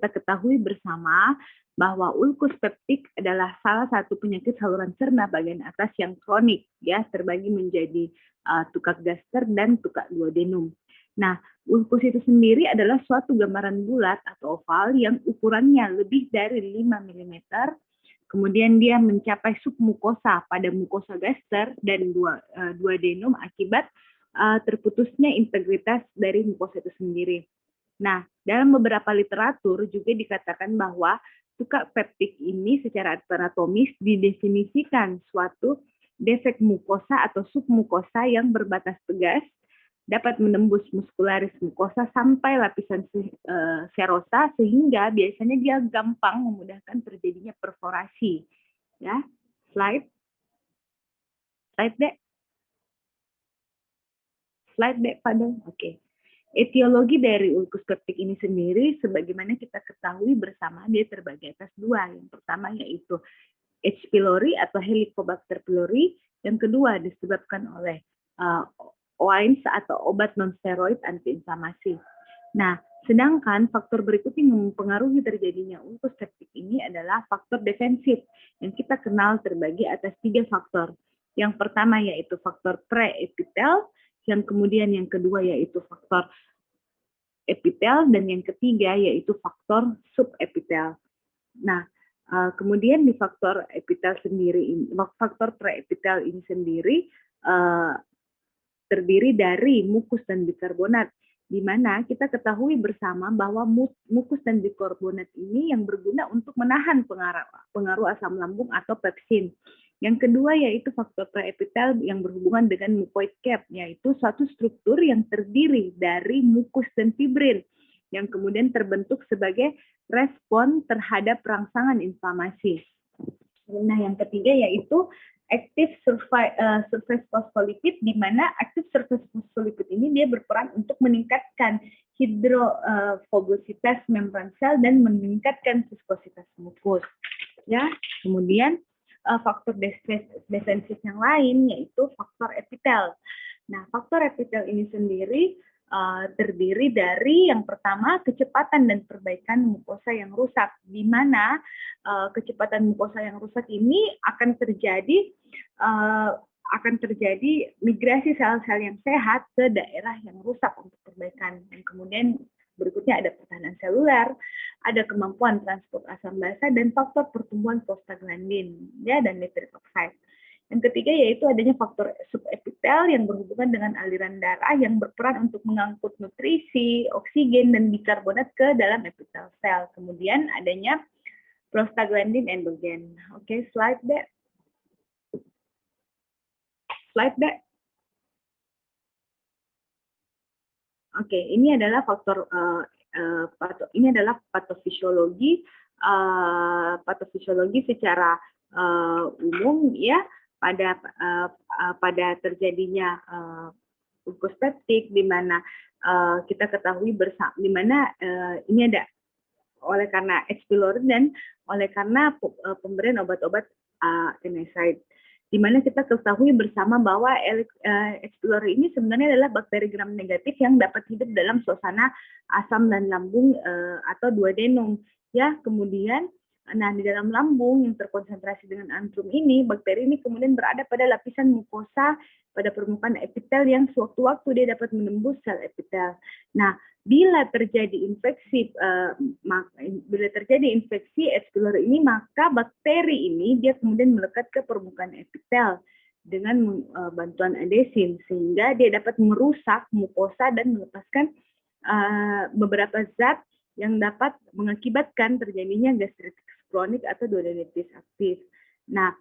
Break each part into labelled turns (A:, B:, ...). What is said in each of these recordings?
A: kita ketahui bersama bahwa ulkus peptik adalah salah satu penyakit saluran cerna bagian atas yang kronik, ya, terbagi menjadi tukak gaster dan tukak duodenum. Nah, ulkus itu sendiri adalah suatu gambaran bulat atau oval yang ukurannya lebih dari 5 mm. Kemudian dia mencapai submukosa pada mukosa gaster dan duodenum akibat terputusnya integritas dari mukosa itu sendiri. Nah, dalam beberapa literatur juga dikatakan bahwa tukak peptik ini secara anatomis didefinisikan suatu defek mukosa atau submukosa yang berbatas tegas, dapat menembus muskularis mukosa sampai lapisan serosa, sehingga biasanya dia gampang memudahkan terjadinya perforasi. Ya, slide deh. Slide deh, Padel. Oke. Etiologi dari ulkus peptik ini sendiri, sebagaimana kita ketahui bersama, dia terbagi atas dua. Yang pertama yaitu H. pylori atau Helicobacter pylori. Yang kedua disebabkan oleh OAINS atau obat non-steroid antiinflamasi. Nah, sedangkan faktor berikut yang mempengaruhi terjadinya ulkus peptik ini adalah faktor defensif yang kita kenal terbagi atas 3 faktor. Yang pertama yaitu faktor pre-epitel, yang kemudian yang kedua yaitu faktor epitel, dan yang ketiga yaitu faktor subepitel. Nah, kemudian di faktor epitel sendiri, faktor pre-epitel ini sendiri terdiri dari mukus dan bikarbonat, di mana kita ketahui bersama bahwa mukus dan bikarbonat ini yang berguna untuk menahan pengaruh asam lambung atau pepsin. Yang kedua yaitu faktor pre-epitel yang berhubungan dengan mucoid cap, yaitu suatu struktur yang terdiri dari mukus dan fibrin yang kemudian terbentuk sebagai respon terhadap rangsangan inflamasi. Nah, yang ketiga yaitu active surface phospholipid, di mana active surface phospholipid ini dia berperan untuk meningkatkan hidrofobositas membran sel dan meningkatkan viskositas mukus. Ya, kemudian faktor defensif yang lain yaitu faktor epitel. Nah, faktor epitel ini sendiri terdiri dari yang pertama kecepatan dan perbaikan mukosa yang rusak, di mana kecepatan mukosa yang rusak ini akan terjadi migrasi sel-sel yang sehat ke daerah yang rusak untuk perbaikan. Dan kemudian berikutnya ada pertahanan seluler, ada kemampuan transport asam basa, dan faktor pertumbuhan prostaglandin, ya, dan nitric oxide. Yang ketiga yaitu adanya faktor subepitel yang berhubungan dengan aliran darah yang berperan untuk mengangkut nutrisi, oksigen, dan bikarbonat ke dalam epitel sel. Kemudian adanya prostaglandin endogen. Oke, slide deh. Slide deh. Oke, ini adalah faktor ini adalah patofisiologi secara umum, ya, pada terjadinya ulkus peptik, di mana kita ketahui bersama, di mana ini ada oleh karena H. pylori dan oleh karena pemberian obat-obat NSAID, di mana kita ketahui bersama bahwa H. pylori ini sebenarnya adalah bakteri gram negatif yang dapat hidup dalam suasana asam dan lambung atau duodenum, ya. Kemudian, nah, di dalam lambung yang terkonsentrasi dengan antrum ini, bakteri ini kemudian berada pada lapisan mukosa pada permukaan epitel yang sewaktu-waktu dia dapat menembus sel epitel. Nah, bila terjadi infeksi H. pylori ini, maka bakteri ini dia kemudian melekat ke permukaan epitel dengan bantuan adesin, sehingga dia dapat merusak mukosa dan melepaskan beberapa zat yang dapat mengakibatkan terjadinya gastritis kronik atau duodenitis aktif. Nah,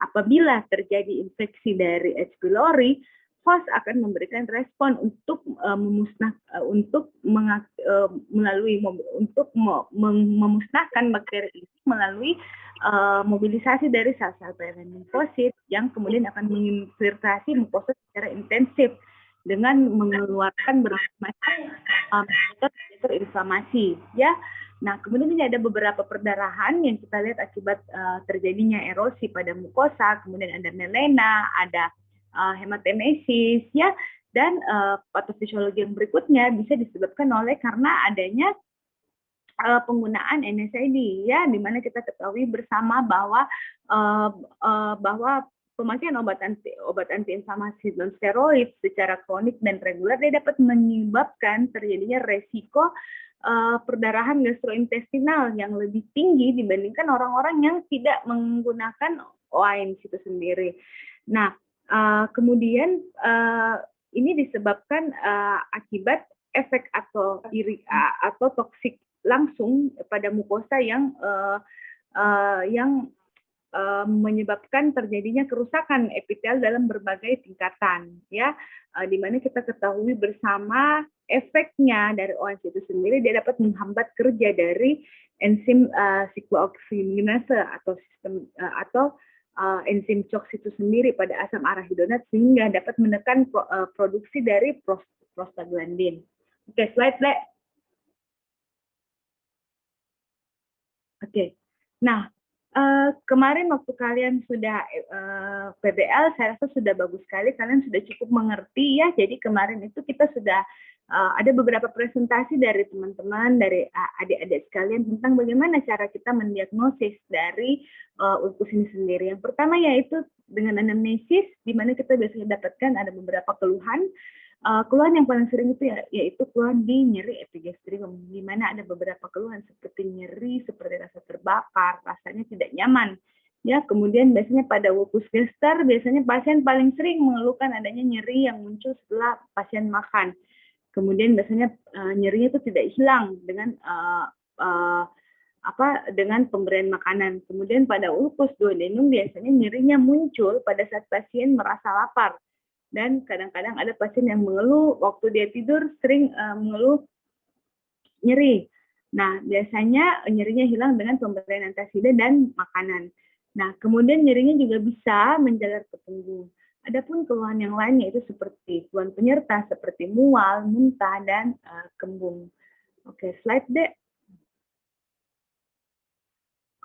A: apabila terjadi infeksi dari H. pylori, host akan memberikan respon untuk memusnahkan bakteri ini melalui mobilisasi dari sel-sel limfosit yang kemudian akan menginfiltrasi mukosa secara intensif dengan mengeluarkan berbagai macam inflamasi, ya. Nah, kemudian ini ada beberapa perdarahan yang kita lihat akibat terjadinya erosi pada mukosa, kemudian ada melena, ada hematemesis, ya, dan patofisiologi yang berikutnya bisa disebabkan oleh karena adanya penggunaan NSAID ya, di mana kita ketahui bersama bahwa pemakaian obat antiinflamasi non steroid secara kronik dan reguler dia dapat menyebabkan terjadinya resiko perdarahan gastrointestinal yang lebih tinggi dibandingkan orang-orang yang tidak menggunakan OAIMS itu sendiri. Nah, kemudian ini disebabkan akibat efek atau toksik langsung pada mukosa yang menyebabkan terjadinya kerusakan epitel dalam berbagai tingkatan, ya, di mana kita ketahui bersama efeknya dari OAIMS itu sendiri dia dapat menghambat kerja dari enzim siklooksinase atau sistem enzim CHOX itu sendiri pada asam arahidonat sehingga dapat menekan produksi dari prostaglandin. Oke, slide Dek. Oke, nah kemarin waktu kalian sudah PBL, saya rasa sudah bagus sekali, kalian sudah cukup mengerti ya. Jadi kemarin itu kita sudah ada beberapa presentasi dari teman-teman, dari adik-adik sekalian tentang bagaimana cara kita mendiagnosis dari ulkus ini sendiri. Yang pertama yaitu dengan anamnesis, di mana kita biasanya dapatkan ada beberapa keluhan. Keluhan yang paling sering itu yaitu keluhan di nyeri epigastrium, di mana ada beberapa keluhan seperti nyeri, seperti rasa terbakar, rasanya tidak nyaman. Ya, kemudian biasanya pada ulkus gaster, biasanya pasien paling sering mengeluhkan adanya nyeri yang muncul setelah pasien makan. Kemudian biasanya nyerinya itu tidak hilang dengan dengan pemberian makanan. Kemudian pada ulkus duodenum biasanya nyerinya muncul pada saat pasien merasa lapar. Dan kadang-kadang ada pasien yang mengeluh waktu dia tidur sering mengeluh nyeri. Nah, biasanya nyerinya hilang dengan pemberian antasida dan makanan. Nah, kemudian nyerinya juga bisa menjalar ke punggung. Adapun keluhan yang lainnya itu seperti keluhan penyerta seperti mual, muntah, dan kembung. Oke, slide deh.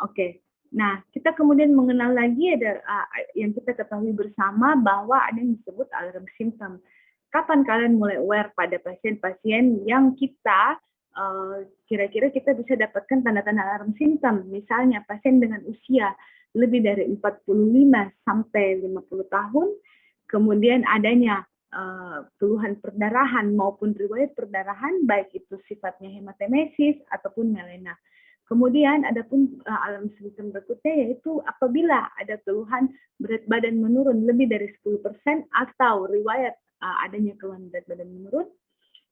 A: Oke. Nah, kita kemudian mengenal lagi ada yang kita ketahui bersama bahwa ada yang disebut alarm symptom. Kapan kalian mulai aware pada pasien-pasien yang kita kira-kira kita bisa dapatkan tanda-tanda alarm symptom. Misalnya pasien dengan usia lebih dari 45 sampai 50 tahun, kemudian adanya keluhan perdarahan maupun riwayat perdarahan, baik itu sifatnya hematemesis ataupun melena. Kemudian adapun alarm symptom berikutnya yaitu apabila ada keluhan berat badan menurun lebih dari 10% atau riwayat adanya keluhan berat badan menurun.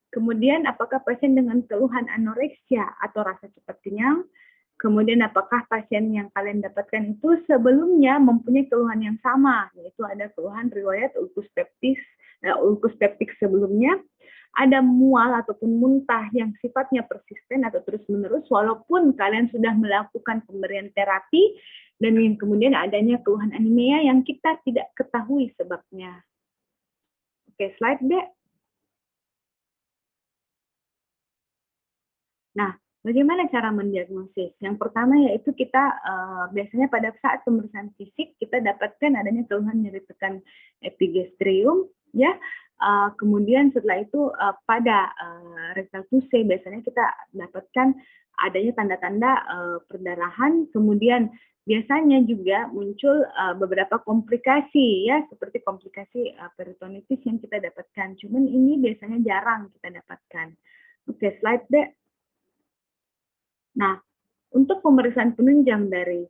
A: Kemudian apakah pasien dengan keluhan anoreksia atau rasa cepat kenyang. Kemudian apakah pasien yang kalian dapatkan itu sebelumnya mempunyai keluhan yang sama, yaitu ada keluhan riwayat ulkus peptik sebelumnya. Ada mual ataupun muntah yang sifatnya persisten atau terus-menerus walaupun kalian sudah melakukan pemberian terapi, dan yang kemudian adanya keluhan anemia yang kita tidak ketahui sebabnya. Oke, slide deh. Nah, bagaimana cara mendiagnosis? Yang pertama yaitu kita biasanya pada saat pemeriksaan fisik kita dapatkan adanya keluhan nyeri tekan epigastrium, ya. Kemudian setelah itu pada rectal tuse biasanya kita dapatkan adanya tanda-tanda perdarahan, kemudian biasanya juga muncul beberapa komplikasi ya, seperti komplikasi peritonitis yang kita dapatkan. Cuman ini biasanya jarang kita dapatkan. Oke, slide deh. Nah, untuk pemeriksaan penunjang dari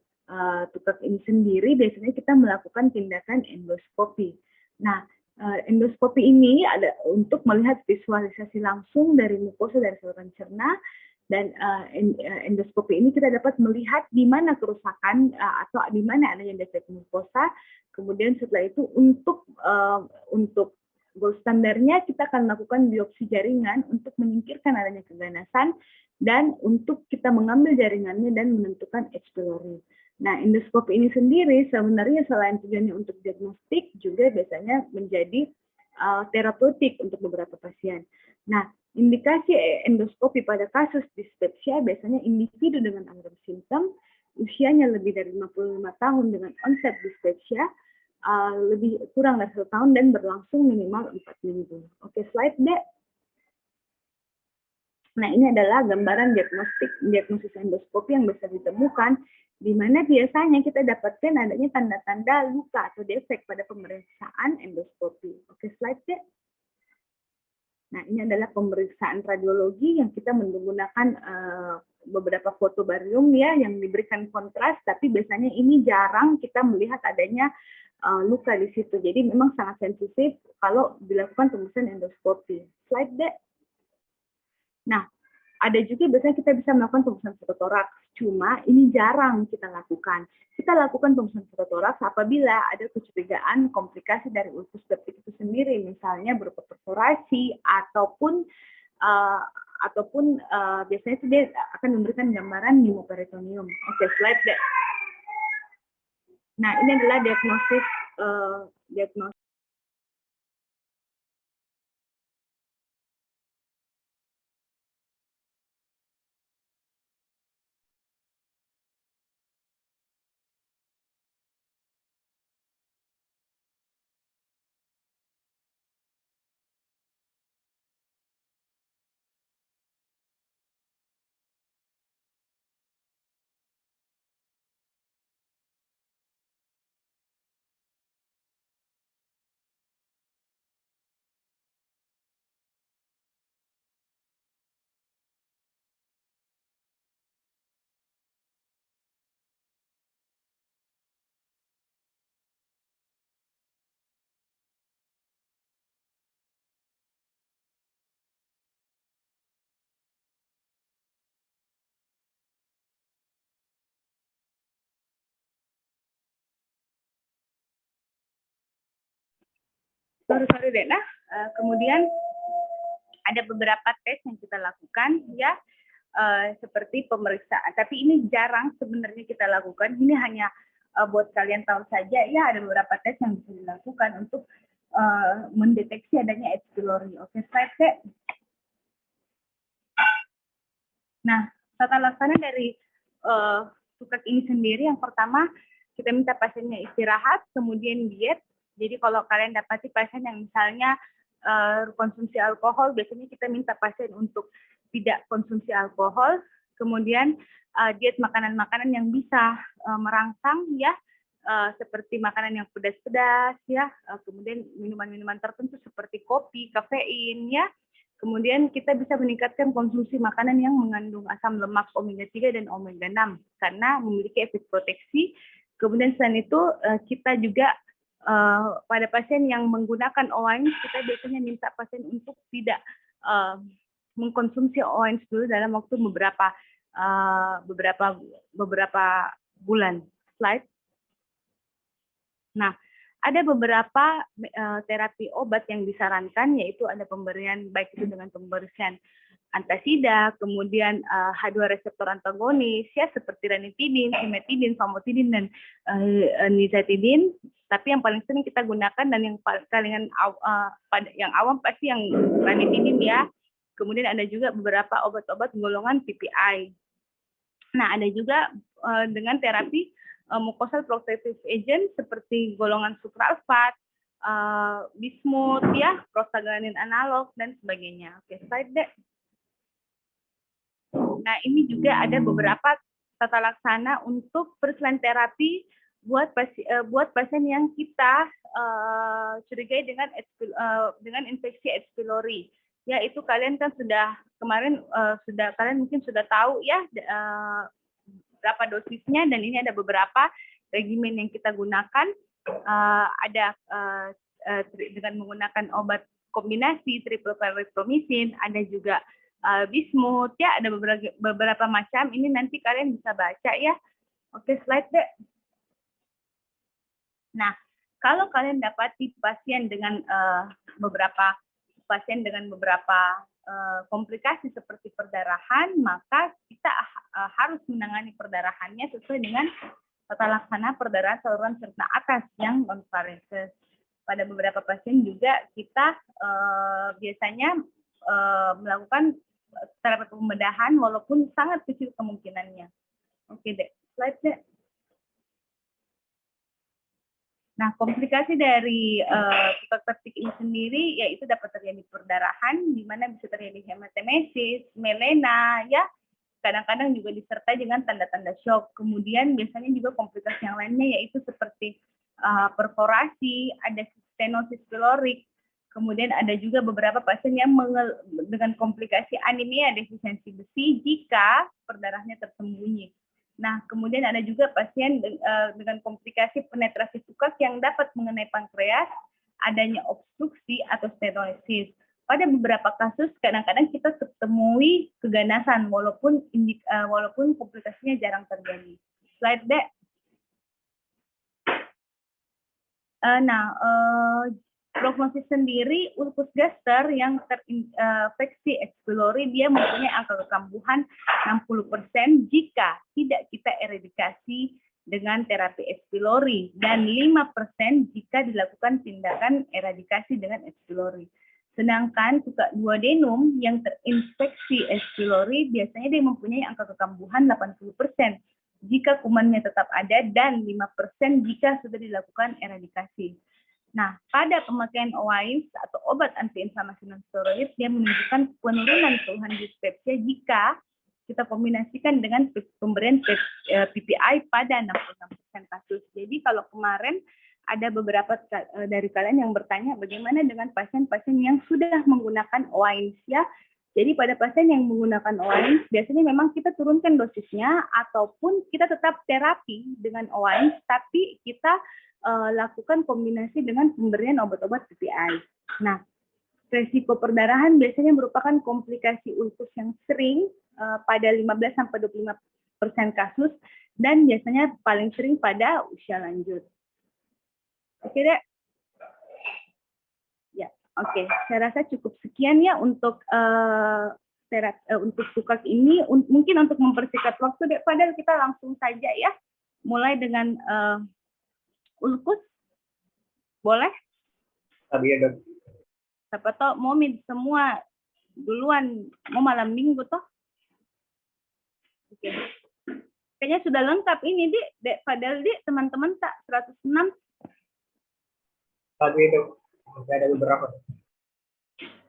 A: tukak ini sendiri, biasanya kita melakukan tindakan endoskopi. Nah, endoskopi ini ada untuk melihat visualisasi langsung dari mukosa dari saluran cerna, dan endoskopi ini kita dapat melihat di mana kerusakan atau di mana adanya defek mukosa. Kemudian setelah itu untuk gold standarnya kita akan melakukan biopsi jaringan untuk menyingkirkan adanya keganasan dan untuk kita mengambil jaringannya dan menentukan H. pylori. Nah, endoskopi ini sendiri sebenarnya selain tujuannya untuk diagnostik juga biasanya menjadi terapeutik untuk beberapa pasien. Nah, indikasi endoskopi pada kasus dispepsia biasanya individu dengan alarm symptom, usianya lebih dari 55 tahun dengan onset dispepsia, lebih kurang dari 1 tahun dan berlangsung minimal 4 minggu. Oke, slide deh. Nah, ini adalah gambaran diagnosis endoskopi yang bisa ditemukan, di mana biasanya kita dapatkan adanya tanda-tanda luka atau defek pada pemeriksaan endoskopi. Oke, slide ya. Nah, ini adalah pemeriksaan radiologi yang kita menggunakan beberapa foto barium ya yang diberikan kontras, tapi biasanya ini jarang kita melihat adanya luka di situ. Jadi memang sangat sensitif kalau dilakukan pemeriksaan endoskopi. Slide deh. Nah, ada juga biasanya kita bisa melakukan pemeriksaan psikotoraks, cuma ini jarang kita lakukan. Kita lakukan pemeriksaan psikotoraks apabila ada kecurigaan komplikasi dari ulkus septik itu sendiri, misalnya berupa perforasi ataupun biasanya dia akan memberikan gambaran pneumoperitoneum. Oke, slide deh. Nah, ini adalah diagnosis sorry deh. Nah, kemudian ada beberapa tes yang kita lakukan ya, seperti pemeriksaan. Tapi ini jarang sebenarnya kita lakukan. Ini hanya buat kalian tahu saja ya, ada beberapa tes yang bisa dilakukan untuk mendeteksi adanya H. pylori. Oke, slide deh. Nah, tata laksana dari tukak ini sendiri, yang pertama kita minta pasiennya istirahat, kemudian diet. Jadi kalau kalian dapati pasien yang misalnya konsumsi alkohol, biasanya kita minta pasien untuk tidak konsumsi alkohol, kemudian diet makanan-makanan yang bisa merangsang ya, seperti makanan yang pedas-pedas ya, kemudian minuman-minuman tertentu seperti kopi, kafein ya. Kemudian kita bisa meningkatkan konsumsi makanan yang mengandung asam lemak omega 3 dan omega 6 karena memiliki efek proteksi. Kemudian selain itu kita juga pada pasien yang menggunakan orange, kita biasanya minta pasien untuk tidak mengkonsumsi orange dulu dalam waktu beberapa bulan. Slide. Nah, ada beberapa terapi obat yang disarankan, yaitu ada pemberian baik itu dengan pemberian antasida, kemudian H2 reseptor antagonis ya seperti ranitidin, cimetidin, famotidin dan nizatidin. Tapi yang paling sering kita gunakan dan yang yang awam pasti yang ranitidin ya. Kemudian ada juga beberapa obat-obat golongan PPI. Nah, ada juga dengan terapi mucosal protective agent seperti golongan supralfat, bismut, ya, prostaglandin analog dan sebagainya. Oke, slide deh. Nah, ini juga ada beberapa tata laksana untuk first line terapi buat pasien yang kita curigai dengan infeksi H. pylori. Ya, itu kalian kan kalian mungkin sudah tahu ya berapa dosisnya, dan ini ada beberapa regimen yang kita gunakan. Ada dengan menggunakan obat kombinasi triple clarithromycin, ada juga bismut ya, ada beberapa macam. Ini nanti kalian bisa baca ya. Oke, slide deh. Nah, kalau kalian dapati pasien dengan beberapa komplikasi seperti perdarahan, maka kita harus menangani perdarahannya sesuai dengan tata laksana perdarahan saluran cerna atas yang non-paresis. Pada beberapa pasien juga kita biasanya melakukan terapi pembedahan walaupun sangat kecil kemungkinannya. Oke deh, slide deh. Nah, komplikasi dari tukak septik ini sendiri yaitu dapat terjadi perdarahan, di mana bisa terjadi hematemesis, melena, ya. Kadang-kadang juga disertai dengan tanda-tanda shock. Kemudian biasanya juga komplikasi yang lainnya yaitu seperti perforasi, ada stenosis pilorik, kemudian ada juga beberapa pasien yang dengan komplikasi anemia defisiensi besi jika perdarahannya tersembunyi. Nah, kemudian ada juga pasien dengan komplikasi penetrasi tukak yang dapat mengenai pankreas, adanya obstruksi atau stenosis. Pada beberapa kasus, kadang-kadang kita temui keganasan, walaupun komplikasinya jarang terjadi. Slide dek. Prognosis sendiri ulcus gaster yang terinfeksi H. pylori dia mempunyai angka kekambuhan 60% jika tidak kita eradikasi dengan terapi H. pylori dan 5% jika dilakukan tindakan eradikasi dengan H. pylori. Sedangkan tukak duodenum yang terinfeksi H. pylori biasanya dia mempunyai angka kekambuhan 80% jika kumannya tetap ada dan 5% jika sudah dilakukan eradikasi. Nah, pada pemakaian OAIS atau obat antiinflamasi non-steroid, dia menunjukkan penurunan keluhan dispepsia jika kita kombinasikan dengan pemberian PPI pada 66% kasus. Jadi kalau kemarin ada beberapa dari kalian yang bertanya bagaimana dengan pasien-pasien yang sudah menggunakan OAIS ya. Jadi pada pasien yang menggunakan OAIS, biasanya memang kita turunkan dosisnya ataupun kita tetap terapi dengan OAIS, tapi kita lakukan kombinasi dengan pemberian obat-obat PPI. Nah, resiko perdarahan biasanya merupakan komplikasi ulkus yang sering pada 15-25% kasus dan biasanya paling sering pada usia lanjut. Oke, Dek? Ya, oke. Saya rasa cukup sekian ya untuk untuk tukak ini. Mungkin untuk mempersingkat waktu, Dek, padahal kita langsung saja ya. Mulai dengan ulkus. Boleh?
B: Iya, Dok.
A: Siapa tahu mau semua duluan, mau malam minggu toh. Oke. Kayaknya sudah lengkap ini, Dek. Padahal, Dek, teman-teman tak 106.
B: Iya, Dok. Masih ada beberapa.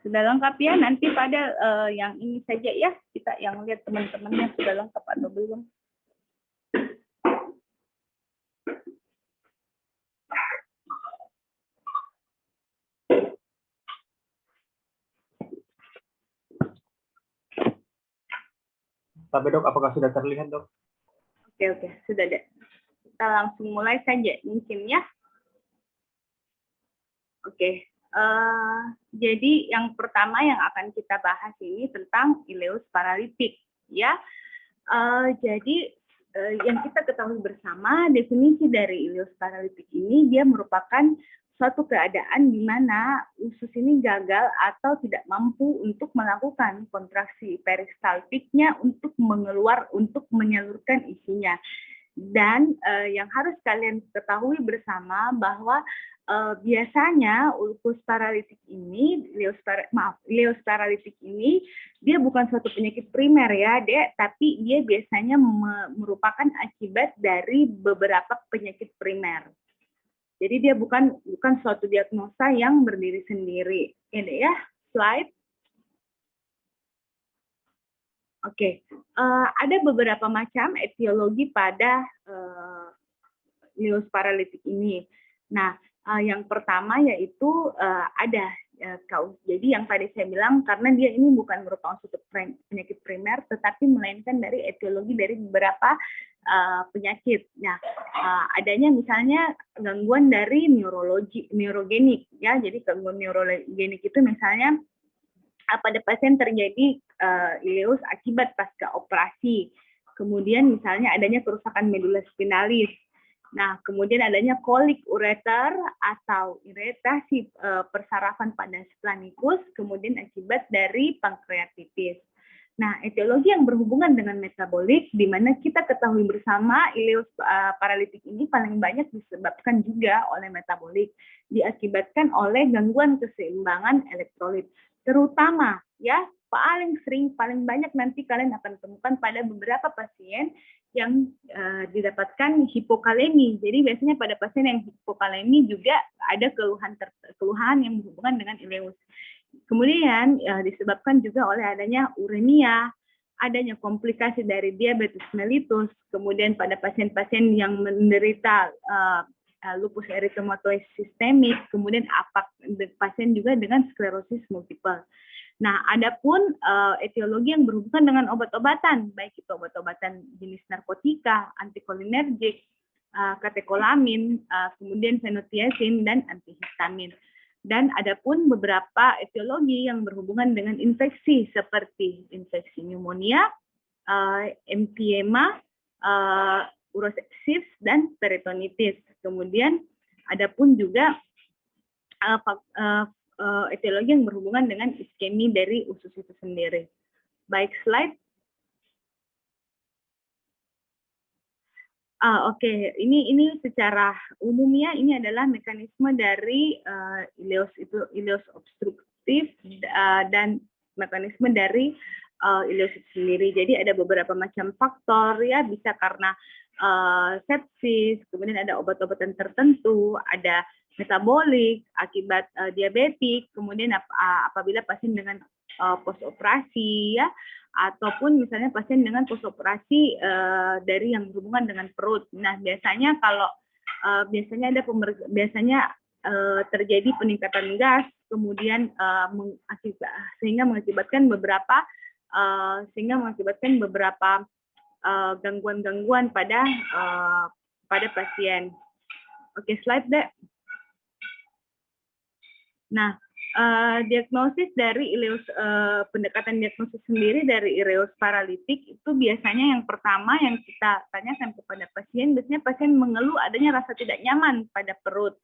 A: Sudah lengkap ya, nanti pada yang ini saja ya, kita yang lihat teman-temannya sudah lengkap atau belum.
B: Tapi Dok, apakah sudah terlihat, Dok?
A: Oke, sudah deh. Kita langsung mulai saja mungkin ya. Oke, jadi yang pertama yang akan kita bahas ini tentang ileus paralitik ya. Jadi yang kita ketahui bersama definisi dari ileus paralitik ini dia merupakan suatu keadaan di mana usus ini gagal atau tidak mampu untuk melakukan kontraksi peristaltiknya untuk menyalurkan isinya. Dan yang harus kalian ketahui bersama bahwa biasanya ulkus paralitik ini, ileus paralitik ini dia bukan suatu penyakit primer ya, Dek, tapi dia biasanya merupakan akibat dari beberapa penyakit primer. Jadi dia bukan suatu diagnosa yang berdiri sendiri. Ini ya, slide. Oke, ada beberapa macam etiologi pada ileus paralitik ini. Nah, yang pertama yaitu ada jadi yang tadi saya bilang karena dia ini bukan merupakan suatu penyakit primer, tetapi melainkan dari etiologi dari beberapa penyakit. Nah, adanya misalnya gangguan dari neurogenik ya. Jadi gangguan neurogenik itu misalnya pada pasien terjadi ileus akibat pasca operasi. Kemudian misalnya adanya kerusakan medula spinalis. Nah, kemudian adanya kolik ureter atau iritasi persarafan pada splenikus, kemudian akibat dari pankreatitis. Nah, etiologi yang berhubungan dengan metabolik, di mana kita ketahui bersama ileus paralitik ini paling banyak disebabkan juga oleh metabolik, diakibatkan oleh gangguan keseimbangan elektrolit, terutama ya paling banyak nanti kalian akan temukan pada beberapa pasien yang didapatkan hipokalemi. Jadi biasanya pada pasien yang hipokalemi juga ada keluhan yang berhubungan dengan ileus. Kemudian disebabkan juga oleh adanya uremia, adanya komplikasi dari diabetes mellitus, kemudian pada pasien-pasien yang menderita lupus eritematoid sistemik, kemudian pasien juga dengan sklerosis multiple. Nah, adapun etiologi yang berhubungan dengan obat-obatan, baik itu obat-obatan jenis narkotika, antikolinergik, katekolamin, kemudian fenotiazin, dan antihistamin. Dan adapun beberapa etiologi yang berhubungan dengan infeksi seperti infeksi pneumonia, emphysema, urosepsis, dan peritonitis. Kemudian adapun juga etiologi yang berhubungan dengan iskemi dari usus itu sendiri. Baik, slide. Oke. Ini secara umumnya ini adalah mekanisme dari ileus obstruktif dan mekanisme dari ileus itu sendiri. Jadi ada beberapa macam faktor ya, bisa karena sepsis, kemudian ada obat-obatan tertentu, ada metabolik akibat diabetik, kemudian apabila pasien dengan post operasi ya, ataupun misalnya pasien dengan post operasi dari yang berhubungan dengan perut. Nah, biasanya kalau terjadi peningkatan gas, kemudian sehingga mengakibatkan beberapa gangguan-gangguan pada pasien. Oke, slide deh. Nah, diagnosis dari ileus, pendekatan diagnosis sendiri dari ileus paralitik itu biasanya yang pertama yang kita tanyakan kepada pasien, biasanya pasien mengeluh adanya rasa tidak nyaman pada perut.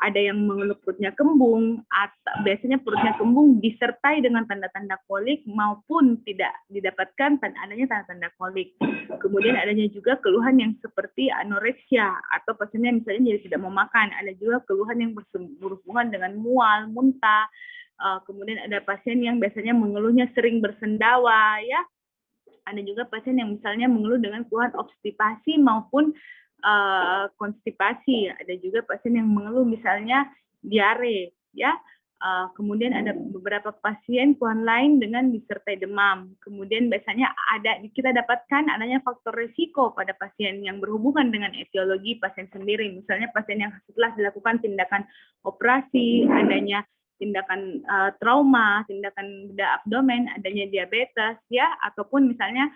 A: Ada yang mengeluh perutnya kembung, atau biasanya perutnya kembung disertai dengan tanda-tanda kolik maupun tidak didapatkan adanya tanda-tanda kolik. Kemudian adanya juga keluhan yang seperti anoreksia atau pasiennya misalnya jadi tidak mau makan. Ada juga keluhan yang berhubungan dengan mual, muntah. Kemudian ada pasien yang biasanya mengeluhnya sering bersendawa ya. Ada juga pasien yang misalnya mengeluh dengan keluhan obstipasi maupun konstipasi. Ada juga pasien yang mengeluh misalnya diare ya. Kemudian ada beberapa pasien keluhan lain dengan disertai demam. Kemudian biasanya kita dapatkan adanya faktor risiko pada pasien yang berhubungan dengan etiologi pasien sendiri. Misalnya pasien yang setelah dilakukan tindakan operasi, adanya tindakan trauma, tindakan bedah abdomen, adanya diabetes ya, ataupun misalnya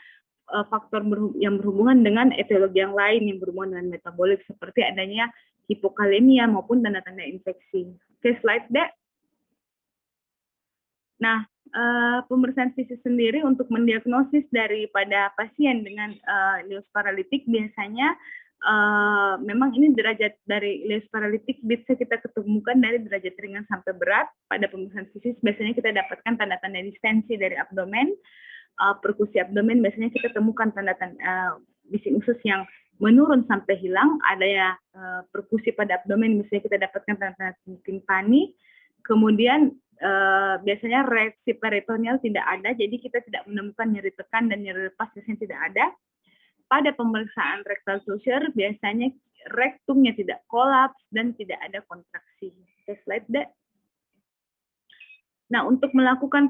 A: faktor yang berhubungan dengan etiologi yang lain yang berhubungan dengan metabolik seperti adanya hipokalemia maupun tanda-tanda infeksi. Oke, slide deh. Nah, pemeriksaan fisik sendiri untuk mendiagnosis daripada pasien dengan ileus paralitik biasanya memang ini derajat dari ileus paralitik bisa kita ketemukan dari derajat ringan sampai berat. Pada pemeriksaan fisik biasanya kita dapatkan tanda-tanda distensi dari abdomen, perkusi abdomen biasanya kita temukan tanda-tanda bising usus yang menurun sampai hilang, adanya perkusi pada abdomen misalnya kita dapatkan tanda-tanda timpani, kemudian biasanya reaksi peritoneal tidak ada, jadi kita tidak menemukan nyeri tekan dan nyeri lepas biasanya tidak ada. Pada pemeriksaan rectal suture biasanya rektumnya tidak kolaps dan tidak ada kontraksi. Oke, slide deh. Nah, untuk melakukan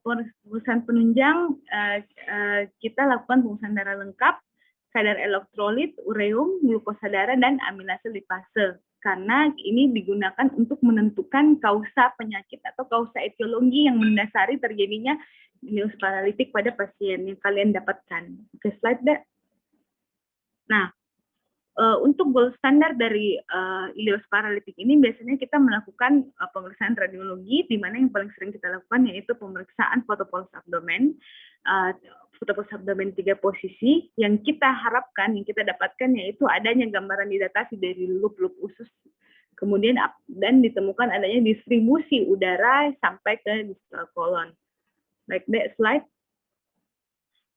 A: pemeriksaan penunjang, kita lakukan pemeriksaan darah lengkap, kadar elektrolit, ureum, glukosa darah, dan amilase lipase. Karena ini digunakan untuk menentukan kausa penyakit atau kausa etiologi yang mendasari terjadinya ileus paralitik pada pasien yang kalian dapatkan. Oke, slide deh. Nah, untuk gold standar dari ileus paralitik ini biasanya kita melakukan pemeriksaan radiologi, di mana yang paling sering kita lakukan yaitu pemeriksaan fotopolis abdomen, fotopolis abdomen 3 posisi. Yang kita harapkan, yang kita dapatkan yaitu adanya gambaran dilatasi dari loop-loop usus, kemudian dan ditemukan adanya distribusi udara sampai ke distal kolon. Baik deh, slide.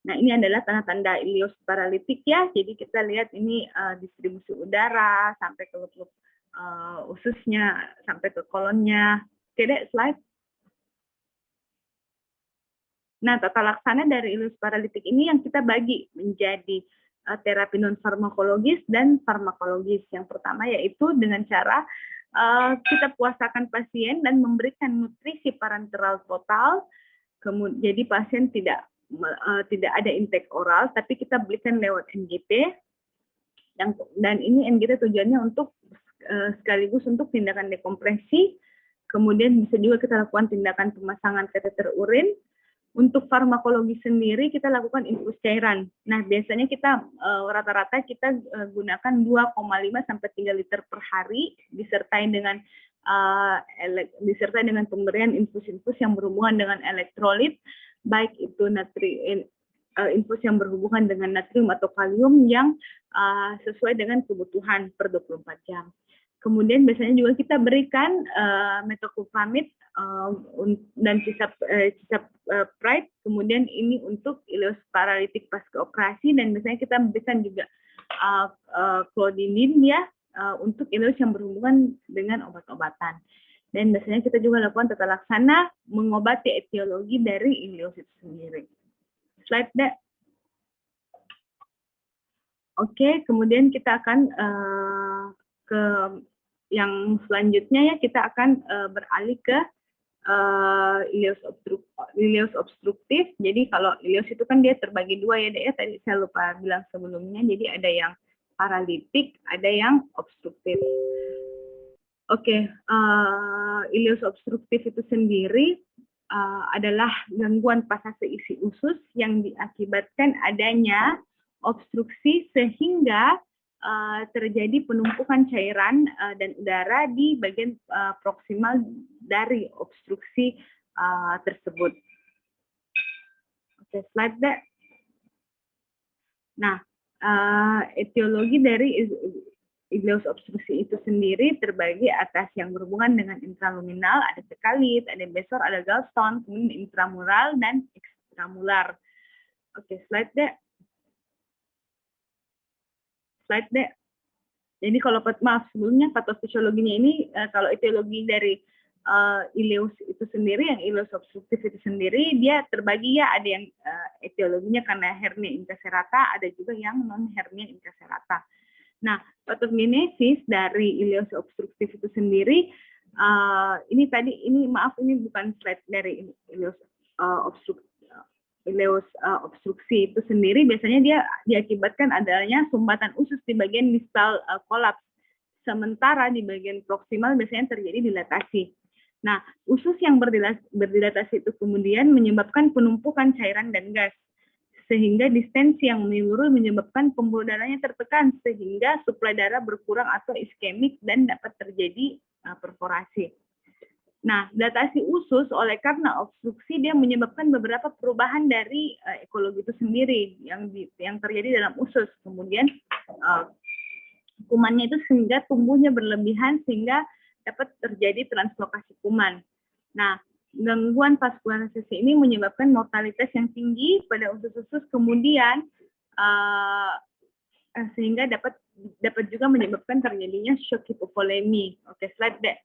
A: Nah, ini adalah tanda-tanda ileus paralitik ya. Jadi kita lihat ini distribusi udara sampai ke loop-loop ususnya, sampai ke kolonnya. Oke deh, slide. Nah, tata laksana dari ileus paralitik ini yang kita bagi menjadi terapi non farmakologis dan farmakologis. Yang pertama yaitu dengan cara kita puasakan pasien dan memberikan nutrisi parenteral total. Jadi pasien tidak ada intake oral, tapi kita berikan lewat NGP. Dan ini NGT tujuannya untuk sekaligus untuk tindakan dekompresi. Kemudian bisa juga kita lakukan tindakan pemasangan kateter urin. Untuk farmakologi sendiri kita lakukan infus cairan. Nah, biasanya kita rata-rata kita gunakan 2,5 sampai 3 liter per hari disertai dengan pemberian infus-infus yang berhubungan dengan elektrolit, baik itu infus yang berhubungan dengan natrium atau kalium yang sesuai dengan kebutuhan per 24 jam. Kemudian biasanya juga kita berikan metoclopramid dan cisapride. Kemudian ini untuk ileus paralitik pasca operasi, dan biasanya kita berikan juga clodinin ya untuk ileus yang berhubungan dengan obat-obatan. Dan biasanya kita juga lakukan tata laksana mengobati etiologi dari ileus itu sendiri. Slide deh. Oke, kemudian kita akan ke yang selanjutnya ya, kita akan beralih ke ileus obstruktif. Jadi kalau ileus itu kan dia terbagi dua ya, Dek, ya. Tadi saya lupa bilang sebelumnya. Jadi ada yang paralitik, ada yang obstruktif. Oke, ileus obstruktif itu sendiri adalah gangguan pasase isi usus yang diakibatkan adanya obstruksi sehingga terjadi penumpukan cairan dan udara di bagian proksimal dari obstruksi tersebut. Oke, slide deh. Nah, etiologi dari ileus obstruksi itu sendiri terbagi atas yang berhubungan dengan intraluminal, ada sekalit, ada besor, ada gallstone, kemudian intramural dan ekstramular. Oke, slide deh. Slide deh. Jadi kalau sebelumnya patofisiologinya ini kalau etiologi dari ileus itu sendiri, yang ileus obstruktif itu sendiri dia terbagi ya, ada yang etiologinya karena hernia intraserata, ada juga yang non hernia intraserata. Nah, patogenesis dari ileus obstruktif itu sendiri ini bukan slide dari ileus obstruksi itu sendiri. Biasanya dia diakibatkan adanya sumbatan usus di bagian distal kolaps, sementara di bagian proksimal biasanya terjadi dilatasi. Nah, usus yang berdilatasi itu kemudian menyebabkan penumpukan cairan dan gas, sehingga distensi yang menyeluruh menyebabkan pembuluh darahnya tertekan, sehingga suplai darah berkurang atau iskemik dan dapat terjadi perforasi. Nah, dilatasi usus oleh karena obstruksi dia menyebabkan beberapa perubahan dari ekologi itu sendiri yang terjadi dalam usus. Kemudian kumannya itu sehingga tumbuhnya berlebihan sehingga dapat terjadi translokasi kuman. Nah, gangguan vaskularisasi ini menyebabkan mortalitas yang tinggi pada usus-usus, kemudian sehingga dapat juga menyebabkan terjadinya shock hipovolemi. Oke, slide deh.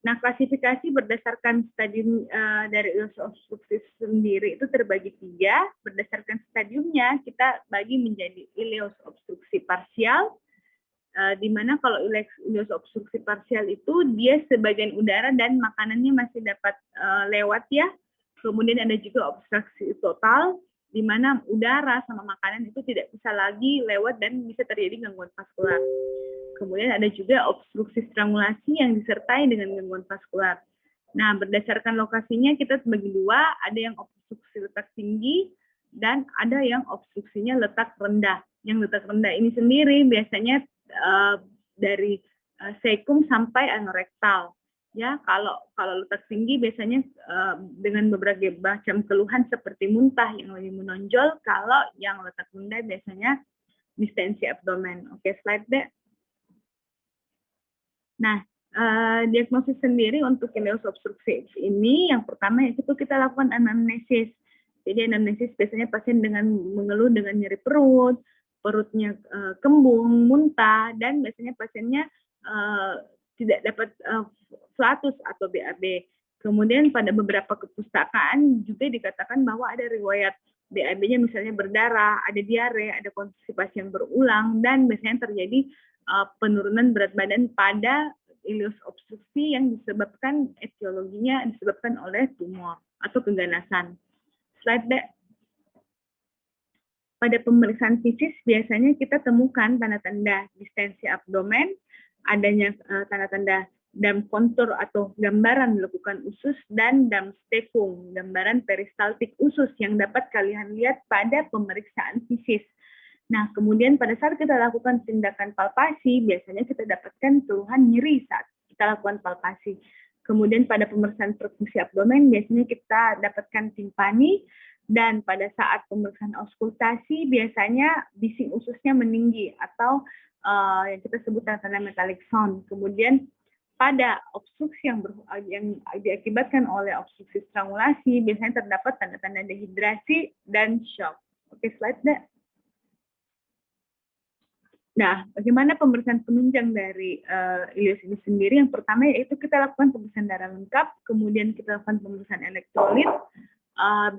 A: Nah, klasifikasi berdasarkan stadium dari ileus obstruktif sendiri itu terbagi 3. Berdasarkan stadiumnya kita bagi menjadi ileus obstruksi parsial, di mana kalau ileus obstruksi parsial itu dia sebagian udara dan makanannya masih dapat lewat ya. Kemudian ada juga obstruksi total, di mana udara sama makanan itu tidak bisa lagi lewat dan bisa terjadi gangguan vaskular. Kemudian ada juga obstruksi strangulasi yang disertai dengan gangguan vaskular. Nah, berdasarkan lokasinya kita bagi 2, ada yang obstruksi letak tinggi dan ada yang obstruksinya letak rendah. Yang letak rendah ini sendiri biasanya dari sekum sampai anorektal. Ya, kalau letak tinggi biasanya dengan beberapa macam keluhan seperti muntah yang lebih menonjol. Kalau yang letak rendah biasanya distensi abdomen. Oke, slide deh. Nah, diagnosis sendiri untuk ileus obstruktif ini, yang pertama itu kita lakukan anamnesis. Jadi anamnesis biasanya pasien dengan mengeluh dengan nyeri perut, perutnya kembung, muntah, dan biasanya pasiennya tidak dapat flatus atau BAB. Kemudian pada beberapa kepustakaan juga dikatakan bahwa ada riwayat BAB-nya misalnya berdarah, ada diare, ada konstipasi yang berulang, dan biasanya terjadi penurunan berat badan pada ileus obstruksi yang disebabkan etiologinya disebabkan oleh tumor atau keganasan. Slide deh. Pada pemeriksaan fisis biasanya kita temukan tanda-tanda distensi abdomen, adanya tanda-tanda dam kontur atau gambaran lekukan usus, dan dam stefung, gambaran peristaltik usus yang dapat kalian lihat pada pemeriksaan fisis. Nah, kemudian pada saat kita lakukan tindakan palpasi, biasanya kita dapatkan keluhan nyeri saat kita lakukan palpasi. Kemudian pada pemeriksaan perfusi abdomen, biasanya kita dapatkan timpani, dan pada saat pemeriksaan auskultasi, biasanya bising ususnya meninggi atau yang kita sebut tanda metallic sound. Kemudian pada obstruksi yang diakibatkan oleh obstruksi strangulasi, biasanya terdapat tanda-tanda dehidrasi dan shock. Oke, slide deh. Nah, bagaimana pemeriksaan penunjang dari ileus ini sendiri? Yang pertama yaitu kita lakukan pemeriksaan darah lengkap, kemudian kita lakukan pemeriksaan elektrolit,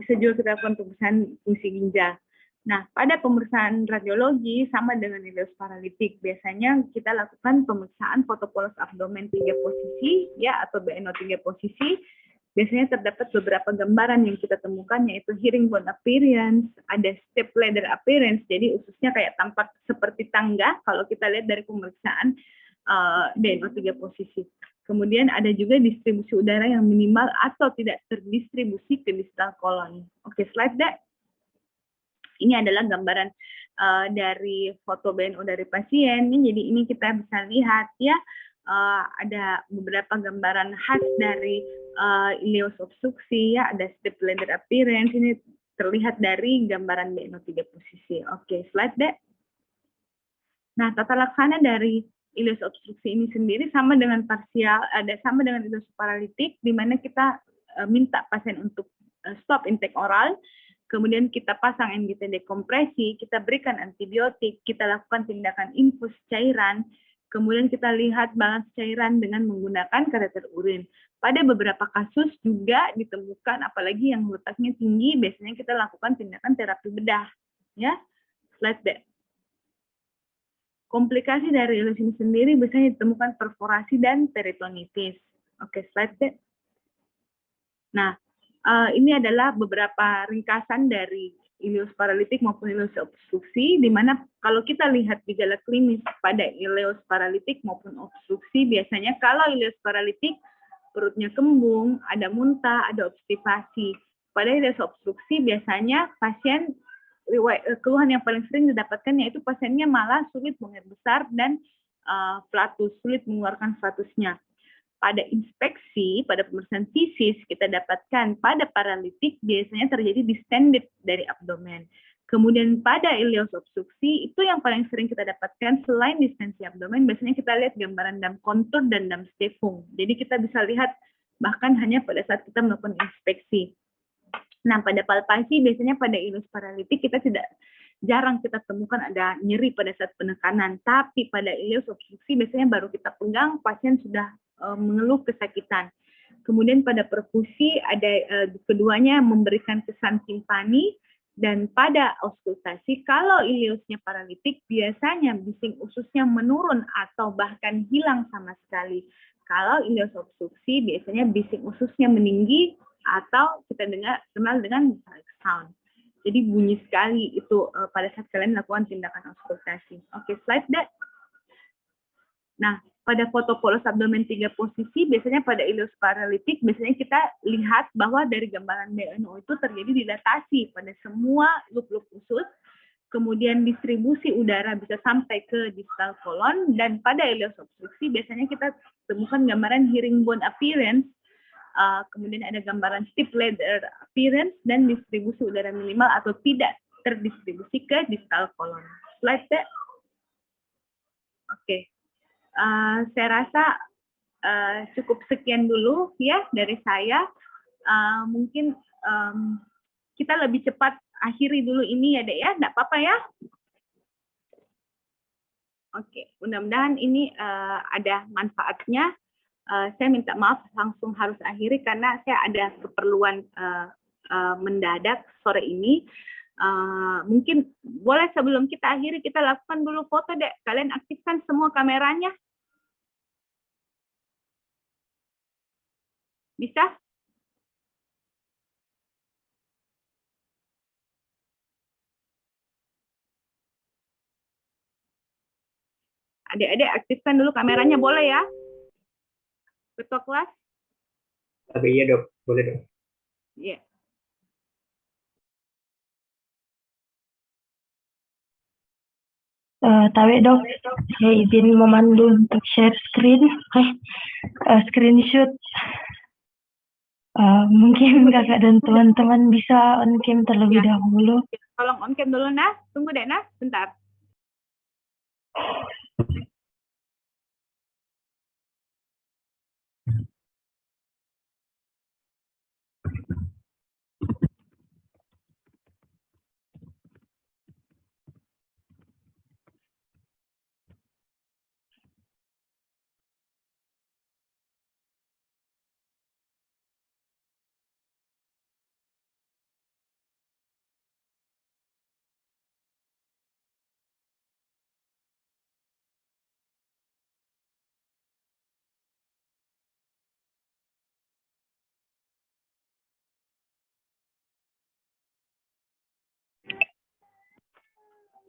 A: bisa juga kita lakukan pemeriksaan fungsi ginjal. Nah, pada pemeriksaan radiologi sama dengan ileus paralitik, biasanya kita lakukan pemeriksaan fotopolos abdomen 3 posisi, ya, atau BNO 3 posisi. Biasanya terdapat beberapa gambaran yang kita temukan, yaitu herringbone appearance, ada step ladder appearance, jadi ususnya kayak tampak seperti tangga kalau kita lihat dari pemeriksaan BNO 3 posisi. Kemudian ada juga distribusi udara yang minimal atau tidak terdistribusi ke distal kolon. Oke, slide deh. Ini adalah gambaran dari foto BNO dari pasien. Jadi ini kita bisa lihat ya, ada beberapa gambaran khas dari ileus obstruksi ya, ada step ladder appearance, ini terlihat dari gambaran BNO 3 posisi. Oke, slide deh. Nah, tata laksana dari ileus obstruksi ini sendiri sama dengan parsial, sama dengan ileus paralitik, di mana kita minta pasien untuk stop intake oral, kemudian kita pasang NGT dekompresi, kita berikan antibiotik, kita lakukan tindakan infus cairan, kemudian kita lihat balans cairan dengan menggunakan kateter urin. Pada beberapa kasus juga ditemukan, apalagi yang letaknya tinggi, biasanya kita lakukan tindakan terapi bedah. Ya, slide deh. Komplikasi dari ileus ini sendiri biasanya ditemukan perforasi dan peritonitis. Oke, slide deh. Nah, ini adalah beberapa ringkasan dari ileus paralitik maupun ileus obstruksi, di mana kalau kita lihat gejala klinis pada ileus paralitik maupun obstruksi, biasanya kalau ileus paralitik perutnya kembung, ada muntah, ada obstipasi. Pada ileus obstruksi biasanya pasien keluhan yang paling sering didapatkan yaitu pasiennya malah sulit buang air besar dan flatus, sulit mengeluarkan flatusnya. Pada inspeksi, pada pemeriksaan fisis, kita dapatkan pada paralitik biasanya terjadi distended dari abdomen. Kemudian pada ileus obstruksi, itu yang paling sering kita dapatkan selain distensi abdomen, biasanya kita lihat gambaran dam kontur dan dam stefung. Jadi kita bisa lihat bahkan hanya pada saat kita melakukan inspeksi. Nah, pada palpasi biasanya pada ileus paralitik kita jarang kita temukan ada nyeri pada saat penekanan, tapi pada ileus obstruksi biasanya baru kita pegang pasien sudah mengeluh kesakitan. Kemudian pada perfusi ada keduanya memberikan kesan timpani, dan pada auskultasi kalau ileusnya paralitik biasanya bising ususnya menurun atau bahkan hilang sama sekali. Kalau ileus obstruksi biasanya bising ususnya meninggi atau kita kenal dengan metallic sound. Jadi bunyi sekali itu pada saat kalian melakukan tindakan auskultasi. Oke, slide deh. Nah, pada foto polos abdomen 3 posisi, biasanya pada ileus paralitik, biasanya kita lihat bahwa dari gambaran BNO itu terjadi dilatasi pada semua lub-lub usus, kemudian distribusi udara bisa sampai ke distal kolon, dan pada ileus obstruksi biasanya kita temukan gambaran herringbone appearance, kemudian ada gambaran step ladder appearance, dan distribusi udara minimal atau tidak terdistribusi ke distal kolon. Slide deh. Oke. Saya rasa cukup sekian dulu ya dari saya. Mungkin kita lebih cepat akhiri dulu ini ya, Dek ya, enggak apa-apa ya? Oke, mudah-mudahan ini ada manfaatnya. Saya minta maaf langsung harus akhiri karena saya ada keperluan mendadak sore ini. Mungkin boleh sebelum kita akhiri kita lakukan dulu foto deh. Kalian aktifkan semua kameranya. Bisa? Adik-adik aktifkan dulu kameranya, boleh ya? Ketua kelas?
B: Tapi iya dok, boleh dok.
A: Iya.
C: Tahu dok, saya izin memandu untuk share screen, screenshot. Mungkin kakak dan teman-teman bisa on cam terlebih dahulu.
A: Tolong on cam dulu, Nas. Tunggu deh, Nas. Bentar.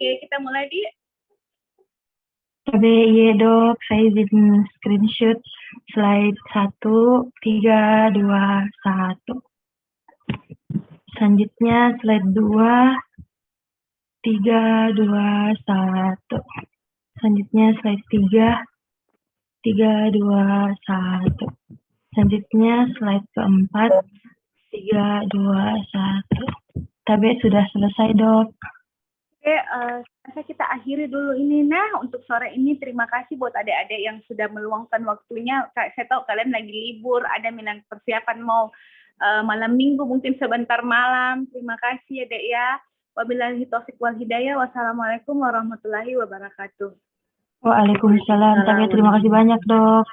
A: Oke, kita mulai di.
C: Iya dok, saya izin screenshot slide 1, 3, 2, 1. Selanjutnya slide 2, 3, 2, 1. Selanjutnya slide 3, 3, 2, 1. Selanjutnya slide keempat, 3, 2, 1. Tabe sudah selesai dok.
A: Oke, kita akhiri dulu ini. Nah, untuk sore ini terima kasih buat adik-adik yang sudah meluangkan waktunya. Saya tahu kalian lagi libur, ada minat persiapan mau malam minggu, mungkin sebentar malam. Terima kasih adik ya. Wabillahi taufiq wal hidayah. Wassalamualaikum warahmatullahi wabarakatuh.
C: Waalaikumsalam. Tabe terima kasih banyak dok.